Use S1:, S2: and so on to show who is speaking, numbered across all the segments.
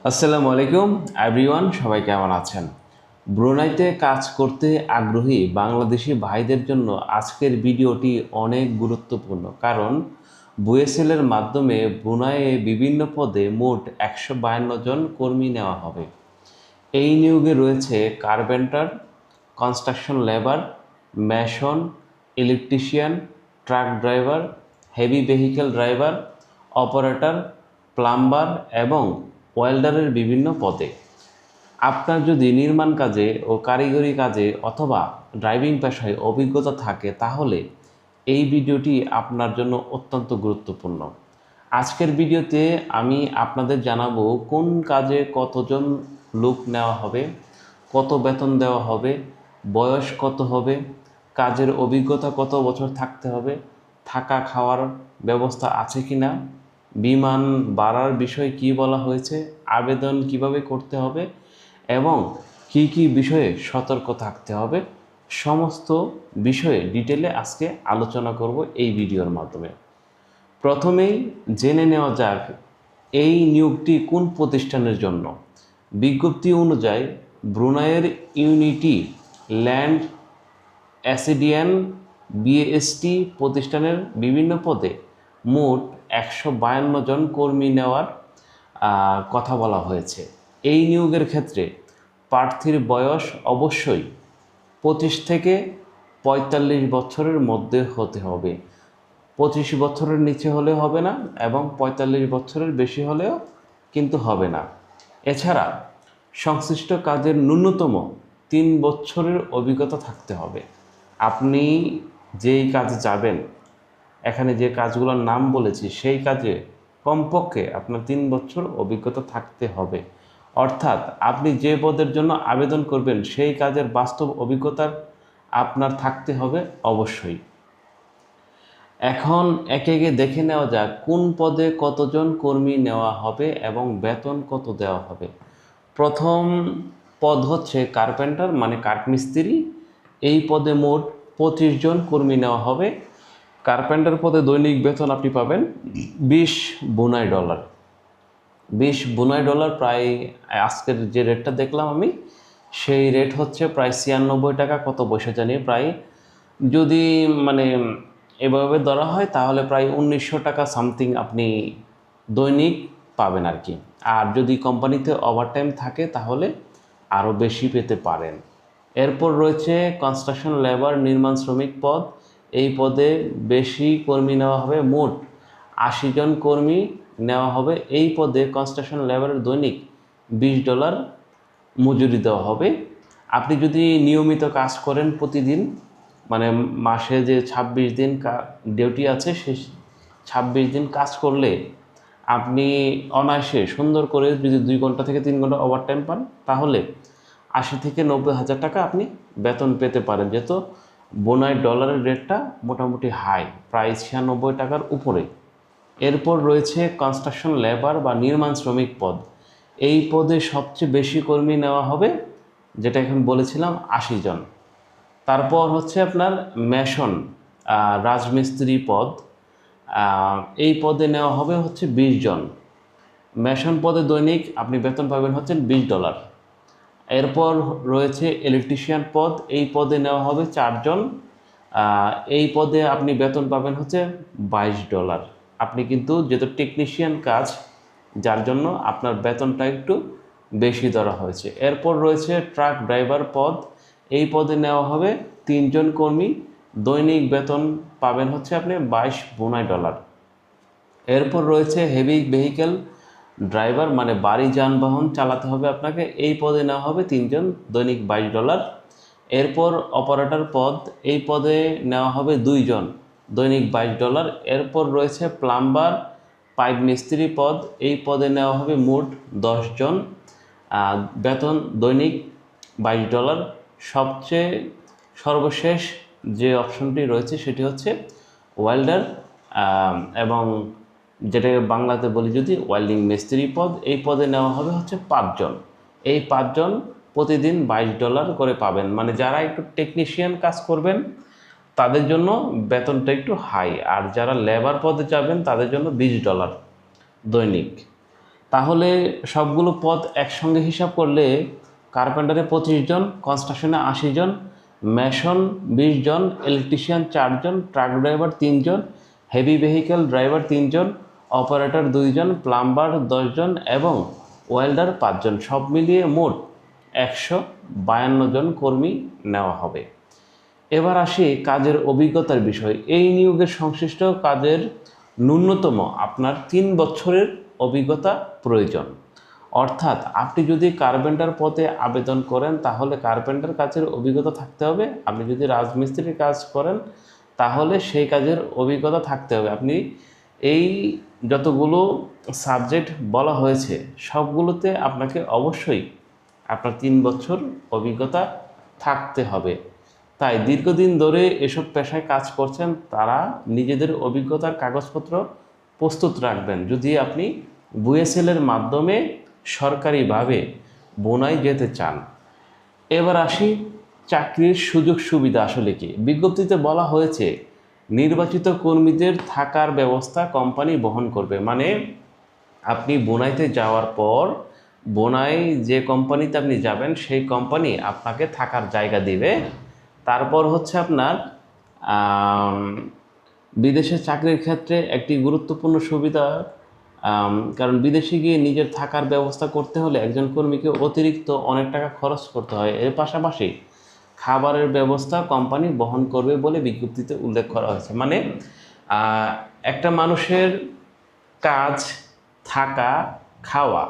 S1: আসসালামু আলাইকুম এভরিওয়ান, সবাই কেমন আছেন? ব্রুনাইতে কাজ করতে আগ্রহী বাংলাদেশি ভাইদের জন্য আজকের ভিডিওটি অনেক গুরুত্বপূর্ণ, কারণ বুয়েসেলের মাধ্যমে ব্রুনাইয়ে বিভিন্ন পদে মোট 152 জন কর্মী নেওয়া হবে। এই নিয়োগে রয়েছে carpenter, construction labour, mason, electrician, truck driver, heavy vehicle driver, operator, plumber এবং ওয়েল্ডারের বিভিন্ন পদে। আপনার যদি নির্মাণ কাজে ও কারিগরি কাজে অথবা ড্রাইভিং পেশায় অভিজ্ঞতা থাকে তাহলে এই ভিডিওটি আপনার জন্য অত্যন্ত গুরুত্বপূর্ণ। আজকের ভিডিওতে আমি আপনাদের জানাবো কোন কাজে কতজন লোক নেওয়া হবে, কত বেতন দেওয়া হবে, বয়স কত হবে, কাজের অভিজ্ঞতা কত বছর থাকতে হবে, থাকা খাওয়ার ব্যবস্থা আছে কি না, বিমান ভাড়ার বিষয় কি বলা হয়েছে, আবেদন কিভাবে করতে হবে এবং কি কি বিষয়ে সতর্ক থাকতে হবে, সমস্ত বিষয়ে ডিটেলে আজকে আলোচনা করব এই ভিডিওর মাধ্যমে। প্রথমেই জেনে নেওয়া যাক এই নিয়োগটি কোন প্রতিষ্ঠানের জন্য। বিজ্ঞপ্তি অনুযায়ী ব্রুনাইয়ের ইউনিটি ল্যান্ড অ্যাসিডিয়ান বিএসটি প্রতিষ্ঠানের বিভিন্ন পদে মোট 152 জন কর্মী নেওয়ার কথা বলা হয়েছে। এই নিয়োগের ক্ষেত্রে প্রার্থীর বয়স অবশ্যই 25 থেকে 45 বছরের মধ্যে হতে হবে। 25 বছরের নিচে হলে হবে না এবং 45 বছরের বেশি হলেও কিন্তু হবে না। এছাড়া সংশ্লিষ্ট কাজের ন্যূনতম 3 বছরের অভিজ্ঞতা থাকতে হবে। আপনি যেই কাজে যাবেন, এখানে যে কাজগুলোর নাম বলেছি সেই কাজে কমপক্ষে আপনার 3 বছর অভিজ্ঞতা থাকতে হবে। অর্থাৎ আপনি যে পদের জন্য আবেদন করবেন সেই কাজের বাস্তব অভিজ্ঞতা আপনার থাকতে হবে অবশ্যই। এখন একে একে দেখে নেওয়া যাক কোন পদে কতজন কর্মী নেওয়া হবে এবং বেতন কত দেওয়া হবে। প্রথম পদ হচ্ছে কার্পেন্টার মানে কাঠমিস্ত্রি। এই পদে মোট 25 জন কর্মী নেওয়া হবে। কার্পেন্টার পদে দৈনিক বেতন আপনি পাবেন 20 বুনাই ডলার। 20 বুনাই ডলার প্রায় আজকের যে রেটটা দেখলাম আমি, সেই রেট হচ্ছে প্রায় 96 টাকা কত পয়সা জানি, প্রায় যদি মানে এভাবে ধরা হয় তাহলে প্রায় 1900 টাকা সামথিং আপনি দৈনিক পাবেন আর কি। আর যদি কোম্পানিতে ওভারটাইম থাকে তাহলে আরও বেশি পেতে পারেন। এরপর রয়েছে কনস্ট্রাকশন লেবার নির্মাণ শ্রমিক পদ। এই পদে বেশি কর্মী নেওয়া হবে, মোট 80 জন কর্মী নেওয়া হবে। এই পদে কনস্ট্রাকশন লেবারের দৈনিক 20 ডলার মজুরি দেওয়া হবে। আপনি যদি নিয়মিত কাজ করেন প্রতিদিন, মানে মাসে যে 26 দিন ডিউটি আছে সেই 26 দিন কাজ করলে আপনি অনায়াসে সুন্দর করে যদি 2 ঘন্টা থেকে 3 ঘন্টা ওভারটাইম পান তাহলে 80 থেকে 90 হাজার টাকা আপনি বেতন পেতে পারেন, যেহেতু বোনাই ডলারের রেটটা মোটামুটি হাই, প্রায় 96 টাকার উপরে। এরপর রয়েছে কনস্ট্রাকশন লেবার বা নির্মাণ শ্রমিক পদ। এই পদে সবচেয়ে বেশি কর্মী নেওয়া হবে, যেটা এখন বলেছিলাম 80 জন। তারপর হচ্ছে আপনার মেশন রাজমিস্ত্রি পদ। এই পদে নেওয়া হবে হচ্ছে 20 জন। মেশন পদে দৈনিক আপনি বেতন পাবেন হচ্ছে 20 ডলার। এরপর রয়েছে ইলেকট্রিশিয়ান পদ। এই পদে নেওয়া হবে 4 জন। এই পদে আপনি বেতন পাবেন হচ্ছে 22 ডলার। আপনি কিন্তু যেহেতু টেকনিশিয়ান কাজ, যার জন্য আপনার বেতনটা একটু বেশি ধরা হয়েছে। এরপর রয়েছে ট্রাক ড্রাইভার পদ। এই পদে নেওয়া হবে 3 জন কর্মী। দৈনিক বেতন পাবেন হচ্ছে আপনি 22 বুনাই ডলার। এরপর রয়েছে হেভি ভেহিকেল ড্রাইভার মানে ভারী যানবাহন চালাতে হবে আপনাকে। এই পদে নেওয়া হবে 3 জন, দৈনিক 22 ডলার। এরপর অপারেটর পদ। এই পদে নেওয়া হবে 2 জন, দৈনিক 22 ডলার। এরপর রয়েছে প্লাম্বার পাইপ মিস্ত্রি পদ। এই পদে নেওয়া হবে মোট 10 জন, বেতন দৈনিক 22 ডলার। সবচেয়ে সর্বশেষ যে অপশনটি রয়েছে সেটি হচ্ছে ওয়েল্ডার এবং যেটাকে বাংলাতে বলি যদি ওয়েল্ডিং মিস্ত্রি পদ। এই পদে নেওয়া হবে হচ্ছে 5 জন। এই 5 জন প্রতিদিন 22 ডলার করে পাবেন। মানে যারা একটু টেকনিশিয়ান কাজ করবেন তাদের জন্য বেতনটা একটু হাই, আর যারা লেবার পদে যাবেন তাদের জন্য 20 ডলার দৈনিক। তাহলে সবগুলো পদ একসঙ্গে হিসাব করলে কার্পেন্টারে 25 জন, কনস্ট্রাকশনে 80 জন, মেশন 20 জন, ইলেকট্রিশিয়ান 4 জন, ট্রাক ড্রাইভার 3 জন, হেভি ভেহিক্যাল ড্রাইভার 3 জন, অপারেটর 2 জন, প্লাম্বার 10 জন এবং ওয়েল্ডার 5 জন, সব মিলিয়ে মোট 152 জন কর্মী নেওয়া হবে। এবার আসি কাজের অভিজ্ঞতার বিষয়। এই নিয়োগের সংশ্লিষ্ট কাজের ন্যূনতম আপনার 3 বছরের অভিজ্ঞতা প্রয়োজন। অর্থাৎ আপনি যদি কার্পেন্টার পদে আবেদন করেন তাহলে কার্পেন্টার কাজের অভিজ্ঞতা থাকতে হবে। আপনি যদি রাজমিস্ত্রির কাজ করেন তাহলে সেই কাজের অভিজ্ঞতা থাকতে হবে। আপনি এই যতগুলো সাবজেক্ট বলা হয়েছে সবগুলোতে আপনাকে অবশ্যই আপনার 3 বছর অভিজ্ঞতা থাকতে হবে। তাই দীর্ঘদিন ধরে এসব পেশায় কাজ করছেন তারা নিজেদের অভিজ্ঞতার কাগজপত্র প্রস্তুত রাখবেন যদি আপনি বুয়েসেলের মাধ্যমে সরকারিভাবে বোনাই যেতে চান। এবার আসি চাকরির সুযোগ সুবিধা আসলে কি। বিজ্ঞপ্তিতে বলা হয়েছে নির্বাচিত কর্মীদের থাকার ব্যবস্থা কোম্পানি বহন করবে। মানে আপনি বোনাইতে যাওয়ার পর বোনাই যে কোম্পানিতে আপনি যাবেন সেই কোম্পানি আপনাকে থাকার জায়গা দিবে। তারপর হচ্ছে আপনার বিদেশে চাকরির ক্ষেত্রে একটি গুরুত্বপূর্ণ সুবিধা, কারণ বিদেশে গিয়ে নিজের থাকার ব্যবস্থা করতে হলে একজন কর্মীকে অতিরিক্ত অনেক টাকা খরচ করতে হয়। এর পাশাপাশি খাবারের ব্যবস্থা কোম্পানি বহন করবে বলে বিজ্ঞপ্তিতে উল্লেখ করা হয়েছে। মানে একটা মানুষের কাজ, থাকা, খাওয়া,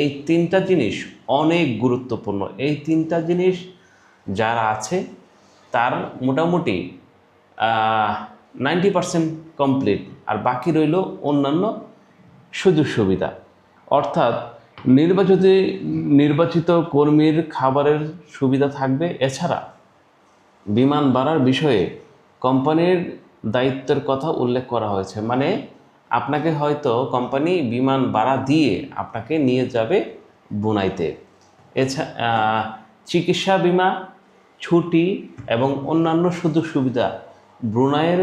S1: এই 3টা জিনিস অনেক গুরুত্বপূর্ণ। এই 3টা জিনিস যারা আছে তার মোটামুটি 90% কমপ্লিট, আর বাকি রইল অন্যান্য সুযোগ সুবিধা। অর্থাৎ নির্বাচিত কর্মীর খাবারের সুবিধা থাকবে। এছাড়া বিমান ভাড়ার বিষয়ে কোম্পানির দায়িত্বের কথা উল্লেখ করা হয়েছে। মানে আপনাকে হয়তো কোম্পানি বিমান ভাড়া দিয়ে আপনাকে নিয়ে যাবে বুনাইতে। এছাড়া চিকিৎসা বিমা, ছুটি এবং অন্যান্য সুযোগ সুবিধা ব্রুনাইয়ের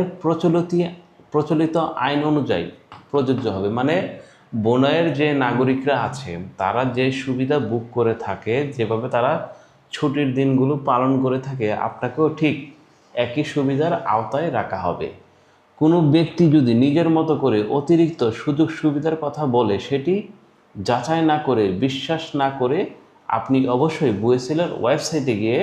S1: প্রচলিত আইন অনুযায়ী প্রযোজ্য হবে। মানে ব্রুনাইয়ের যে নাগরিকরা আছে তারা যে সুবিধা বুক করে থাকে, যেভাবে তারা ছুটির দিনগুলো পালন করে থাকে, আপনাকেও ঠিক একই সুবিধার আওতায় রাখা হবে। কোনো ব্যক্তি যদি নিজের মতো করে অতিরিক্ত সুযোগ সুবিধার কথা বলে সেটি যাচাই না করে, বিশ্বাস না করে আপনি অবশ্যই বুয়েসেলের ওয়েবসাইটে গিয়ে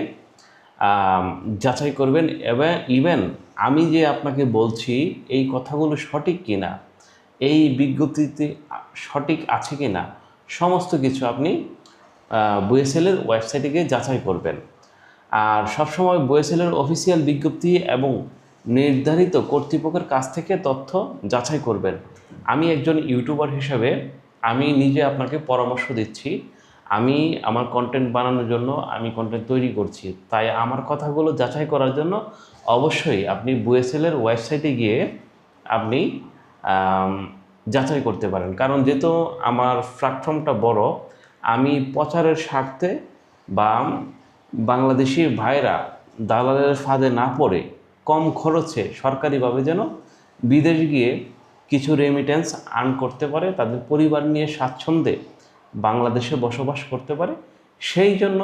S1: যাচাই করবেন। এবং ইভেন আমি যে আপনাকে বলছি এই কথাগুলো সঠিক কিনা, এই বিজ্ঞপ্তিতে সঠিক আছে কিনা, সমস্ত কিছু আপনি বুয়েসেলের ওয়েবসাইটে গিয়ে যাচাই করবেন। আর সবসময় বুয়েসেলের অফিসিয়াল বিজ্ঞপ্তি এবং নির্ধারিত কর্তৃপক্ষের কাছ থেকে তথ্য যাচাই করবেন। আমি একজন ইউটিউবার হিসাবে আমি নিজে আপনাকে পরামর্শ দিচ্ছি। আমি আমার কন্টেন্ট বানানোর জন্য আমি কন্টেন্ট তৈরি করছি, তাই আমার কথাগুলো যাচাই করার জন্য অবশ্যই আপনি বুয়েসেলের ওয়েবসাইটে গিয়ে আপনি যাচাই করতে পারেন। কারণ যেহেতু আমার প্ল্যাটফর্মটা বড়, আমি প্রচারের স্বার্থে বা বাংলাদেশি ভাইরা দালালের ফাঁদে না পড়ে কম খরচে সরকারিভাবে যেন বিদেশ গিয়ে কিছু রেমিটেন্স আর্ন করতে পারে, তাদের পরিবার নিয়ে স্বাচ্ছন্দ্যে বাংলাদেশে বসবাস করতে পারে, সেই জন্য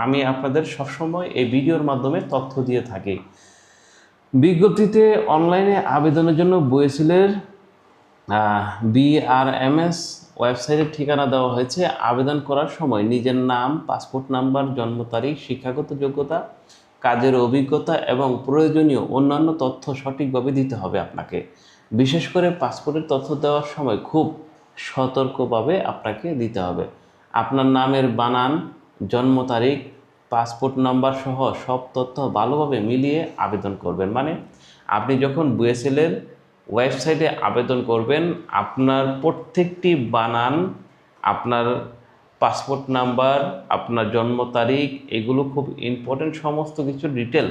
S1: আমি আপনাদের সবসময় এই ভিডিওর মাধ্যমে তথ্য দিয়ে থাকি। বিজ্ঞপ্তিতে অনলাইনে আবেদনের জন্য বুয়েসেলের BRMS ওয়েবসাইটের ঠিকানা দেওয়া হয়েছে। আবেদন করার সময় নিজের নাম, পাসপোর্ট নাম্বার, জন্ম তারিখ, শিক্ষাগত যোগ্যতা, কাজের অভিজ্ঞতা এবং প্রয়োজনীয় অন্যান্য তথ্য সঠিকভাবে দিতে হবে আপনাকে। বিশেষ করে পাসপোর্টের তথ্য দেওয়ার সময় খুব সতর্কভাবে আপনাকে দিতে হবে। আপনার নামের বানান, জন্ম তারিখ, পাসপোর্ট নাম্বার সহ সব তথ্য ভালোভাবে মিলিয়ে আবেদন করবেন। মানে আপনি যখন বুয়েসেলের ওয়েবসাইটে আবেদন করবেন, আপনার প্রত্যেকটি বানান, আপনার পাসপোর্ট নাম্বার, আপনার জন্ম তারিখ, এগুলো খুব ইম্পর্টেন্ট। সমস্ত কিছু ডিটেল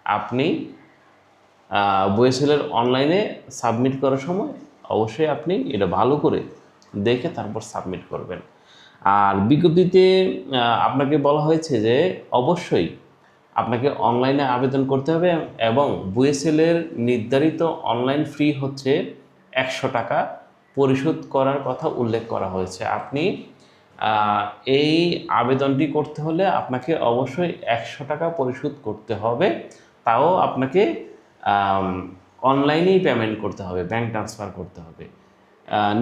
S1: আপনি বুয়েসেলের অনলাইনে সাবমিট করার সময় অবশ্যই আপনি এটা ভালো করে দেখে তারপর সাবমিট করবেন। আর বিজ্ঞপ্তিতে আপনাকে বলা হয়েছে যে অবশ্যই আপনাকে অনলাইনে আবেদন করতে হবে এবং বুয়েসেলের নির্ধারিত অনলাইন ফি হচ্ছে 100 টাকা পরিশোধ করার কথা উল্লেখ করা হয়েছে। আপনি এই আবেদনটি করতে হলে আপনাকে অবশ্যই 100 টাকা পরিশোধ করতে হবে, তাও আপনাকে অনলাইনেই পেমেন্ট করতে হবে, ব্যাংক ট্রান্সফার করতে হবে।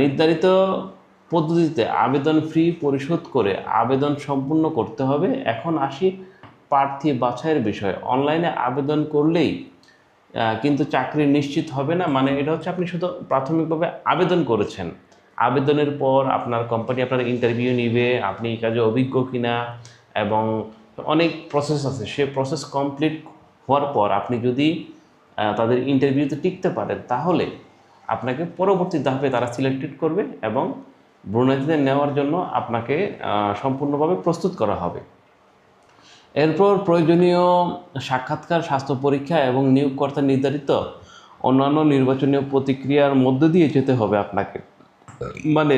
S1: নির্ধারিত পদ্ধতিতে আবেদন ফি পরিশোধ করে আবেদন সম্পূর্ণ করতে হবে। এখন আসি প্রার্থী বাছাইয়ের বিষয়। অনলাইনে আবেদন করলেই কিন্তু চাকরি নিশ্চিত হবে না, মানে এটা হচ্ছে আপনি শুধু প্রাথমিকভাবে আবেদন করেছেন, আবেদনের পর আপনার কোম্পানি আপনার ইন্টারভিউ নিবে, আপনি এই কাজে অভিজ্ঞ কিনা এবং অনেক প্রসেস আছে। সে প্রসেস কমপ্লিট হওয়ার পর আপনি যদি তাদের ইন্টারভিউতে টিকতে পারেন, তাহলে আপনাকে পরবর্তী ধাপে তারা সিলেক্টেড করবে এবং ব্রুনাইতে নেওয়ার জন্য আপনাকে সম্পূর্ণভাবে প্রস্তুত করা হবে। এরপর প্রয়োজনীয় সাক্ষাৎকার, স্বাস্থ্য পরীক্ষা এবং নিয়োগকর্তা নির্ধারিত অন্যান্য নির্বাচনীয় প্রতিক্রিয়ার মধ্য দিয়ে যেতে হবে আপনাকে। মানে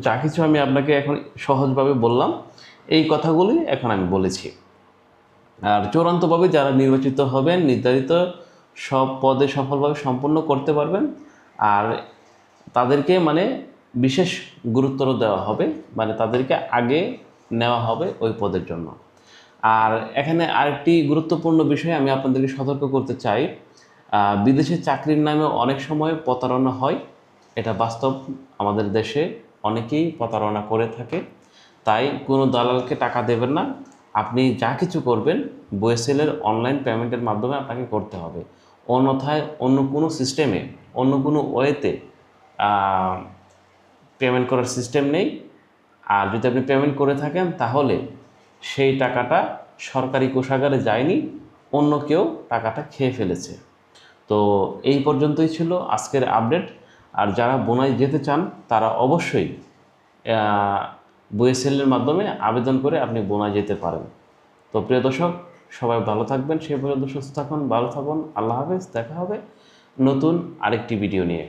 S1: যা কিছু আমি আপনাকে এখন সহজভাবে বললাম, এই কথাগুলি এখন আমি বলেছি। আর চূড়ান্তভাবে যারা নির্বাচিত হবেন, নির্ধারিত সব পদে সফলভাবে সম্পন্ন করতে পারবেন, আর তাদেরকে মানে বিশেষ গুরুত্ব দেওয়া হবে, মানে তাদেরকে আগে নেওয়া হবে ওই পদের জন্য। আর এখানে আরেকটি গুরুত্বপূর্ণ বিষয় আমি আপনাদেরকে সতর্ক করতে চাই, বিদেশে চাকরির নামে অনেক সময় প্রতারণা হয়, এটা বাস্তব। আমাদের দেশে অনেকেই প্রতারণা করে থাকে, তাই কোনো দালালকে টাকা দেবেন না। আপনি যা কিছু করবেন বয়েসেলের অনলাইন পেমেন্টের মাধ্যমে আপনাকে করতে হবে, অন্যথায় অন্য কোনো সিস্টেমে, অন্য কোনো ওয়েতে পেমেন্ট করার সিস্টেম নেই। আর যদি আপনি পেমেন্ট করে থাকেন তাহলে সেই টাকাটা সরকারি কোষাগারে যায়নি, অন্য কেউ টাকাটা খেয়ে ফেলেছে। তো এই পর্যন্তই ছিল আজকের আপডেট। আর যারা বোনাই যেতে চান তারা অবশ্যই বয়েসেলের মাধ্যমে আবেদন করে আপনি বোনাই যেতে পারেন। তো প্রিয় দর্শক, সবাই ভালো থাকবেন, সেই পর্যন্ত সুস্থ থাকুন, ভালো থাকুন। আল্লাহ হাফেজ। দেখা হবে নতুন আরেকটি ভিডিও নিয়ে।